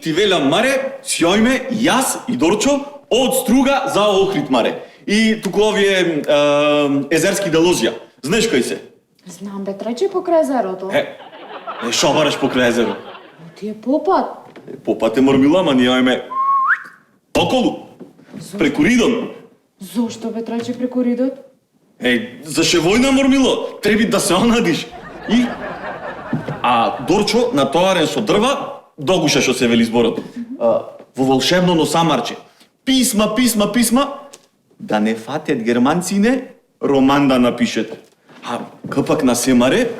ти велам, маре, сјојме, јас и Дорчо од Струга за Охрид, маре. И туку овие езерски делозија. Знаеш кои се? Знам, бе, трече покрај езерото. Шо бараш покрај езеро? Ти е попат. Попат е Мормило, ама ние имаме околу. Преку Ридон. Зошто, бе, трече преку Ридот? Заше војна, Мормило? Треби да се онадиш. А Дорчо, натоарен со дрва, догуша што се вели зборот. Во волшебно носамарче. Писма, да не фатет германцине, роман да напишет. А капак на семаре,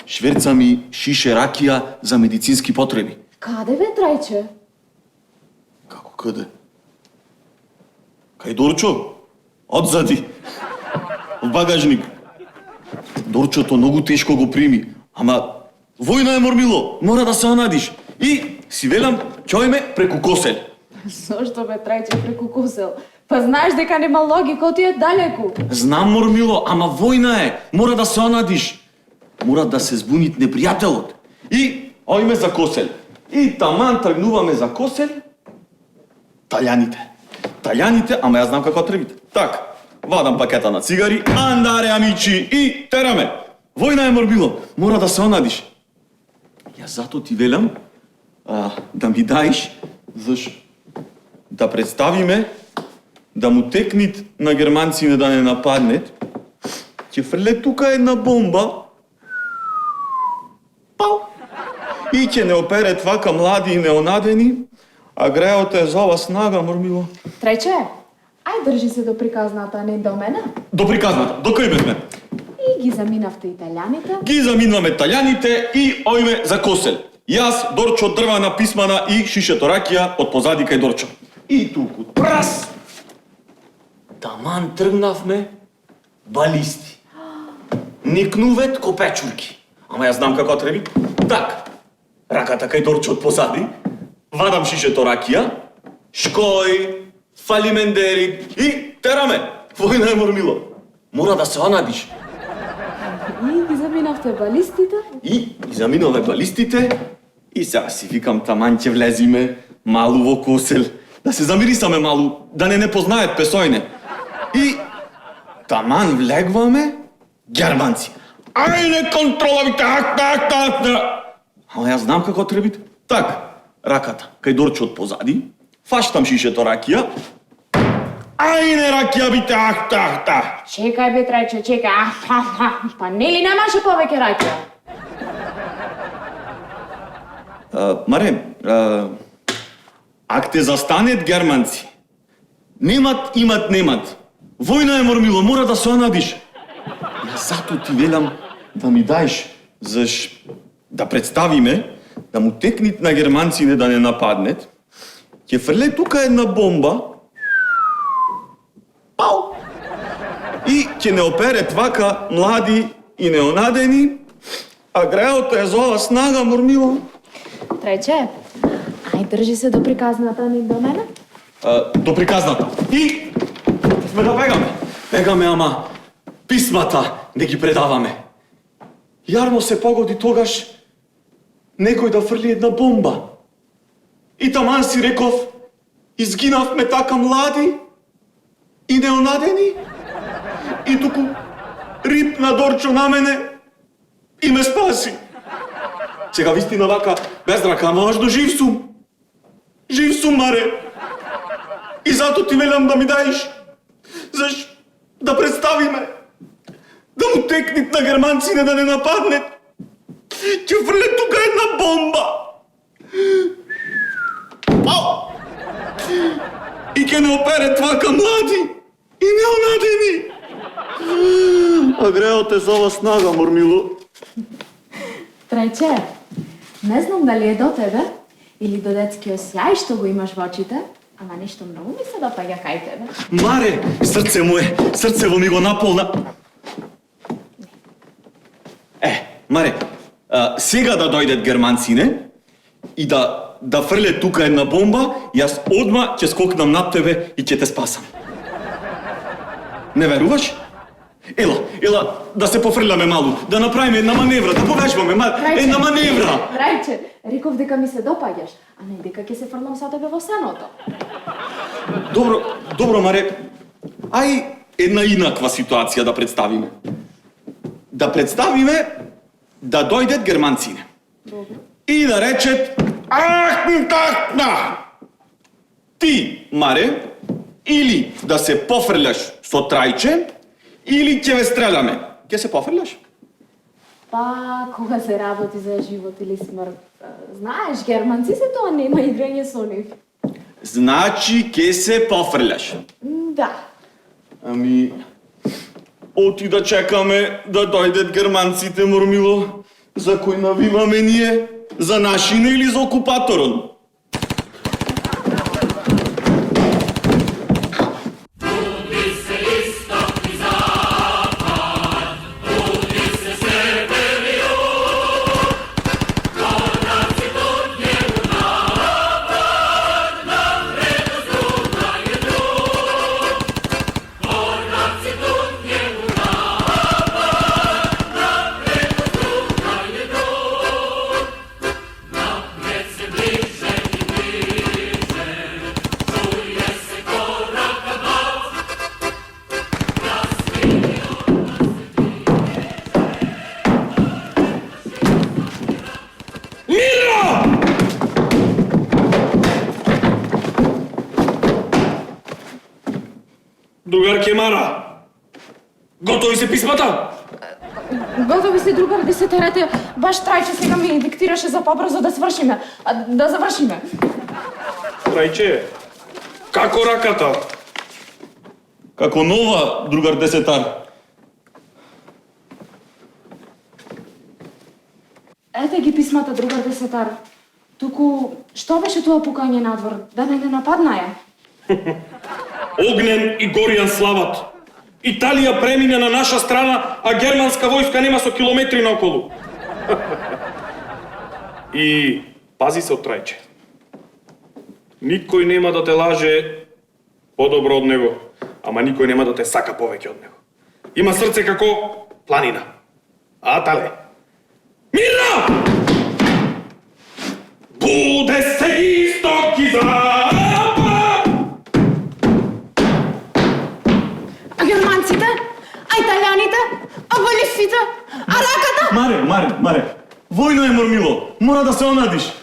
шверца ми шише ракија за медицински потреби. Каде, бе, трече? Како каде? Кај Дорчо? Одзади. В багажник. Дорчото многу тешко го прими. Ама, војна е, Мормило, мора да се онадиш. И си велам, ќојме преку Косел. Зошто, бе, трече преку Косел? Па знаеш дека нема логика, ти е далеку. Знам, Мормило, ама војна е. Мора да се онадиш. Мора да се збунит непријателот. И ојме за Косел. И таман тргнуваме за Косел. Таљаните, ама јас знам како требите. Так, вадам пакета на цигари, андаре, амичи, и тераме. Војна е, Мормило, мора да се онадиш. Јас зато ти велам да ми даиш, да представиме, да му текнит на германцине да не нападнет, ќе фрле тука една бомба, пау, и ќе не опере твака млади и неонадени, а греот е за ова снага, Мормило. Трече, ај држи се до приказната, не до мене. До приказната, до кој бевме? И ги заминавте италјаните. Ги заминуваме италјаните и ојме за Косел. Јас, Дорчо, дрвана писмана и шишето ракија од позади кај Дорчо. И туку прас! Таман тргнавме балисти. Никнувет ко печурки. Ама јас знам како треби. Так, раката кај Дорчо од позади, вадам шишето ракија, шкој, фалимендери и тераме. Војна е, Мормило. Мора да се онадиш. И ги заминавте балистите? И ги заминуваме балистите и сега си викам таман ќе влезиме малу во Косел. Да се замирисаме малу, да не познаат песојне. И таман влегваме германци. Ајде контрола, вика, акта. Ама јас знам како требите. Так, раката кај Дорчо од позади, фаштам шишето ракија. Ајде ракија, бите, акта. Чекај, бе, трече, чекај. Па нели немаше повеќе ракија? Маре, ак те застанет германци, немат. Војна е, Мормило, мора да се онадиш. Јас зато ти велам да ми даеш, да представиме, да му текнит на германцине да не нападнет, ќе фрле тука една бомба, пау, и ќе не опере твака млади и неонадени, а греот е за ова снага, Мормило. Трече, ај држи се до приказната, не до мене. До приказната. И сме да бегаме. Бегаме, ама писмата не ги предаваме. Јарно се погоди тогаш некој да фрли една бомба. И таман си реков, изгинавме така млади и неонадени. И туку рипна Дорчо на мене и ме спаси. Сега вистина вака, без рака, ама важно жив сум. Жив сум, маре. И зато ти велам да ми даеш, да представиме, да му текнит на германцине да не нападнет. Ќе фрле тука една бомба. Ау! И ќе не опере твака млади и неонадени. А греот е за ова снага, Мормило. Трече, не знам дали е до тебе или до детскиот сјај што го имаш во очите, ама нешто многу ми се допаѓа кај тебе. Маре, срцево ми го наполна. Маре, сега да дојдат германцине и да фрле тука една бомба, јас одма ќе скокнам над тебе и ќе те спасам. Не веруваш? Ела, да се пофрляме малу, да направиме една маневра, да повежбаме, една маневра. Трајче, реков дека ми се допаѓаш, а не дека ќе се фрлам со тебе во сеното. Добро, Маре. Ај една инаква ситуација да представиме. Да представиме да дојдат германците. Добро. И да речет ти, Маре, или да се пофрляш со Трајче, или ќе ве стреляме. Ќе се пофрляш? Па, кога се работи за живот или смрт, знаеш, германците тоа нема играње со нив. Значи ќе се пофрляш. Да. Ами, оти да чекаме да дојдат германците, Мормило. За кој навиваме ние? За нашине или за окупаторон? Другар Кемара, готови се писмата? Готови се, другар, да се терете. Баш Трајче сега ми диктираше за побрзо да свршиме, да завршиме. Трајче, како раката? Како нова, другар Десетар. Ете ги писмата, другар Десетар. Туку, што беше тоа пукање надвор? Да не нападнаја? Огнен и Горијан слават. Италија премине на наша страна, а германска војска нема со километри наоколу. И пази се од Трајче. Никој нема да те лаже подобро од него, ама никој нема да те сака повеќе од него. Има срце како планина. Атале. Мира! Буде се исток и запад! А германците? А италијаните? А балистите? А раката? Маре, војно е, Мормило. Мора да се онадиш.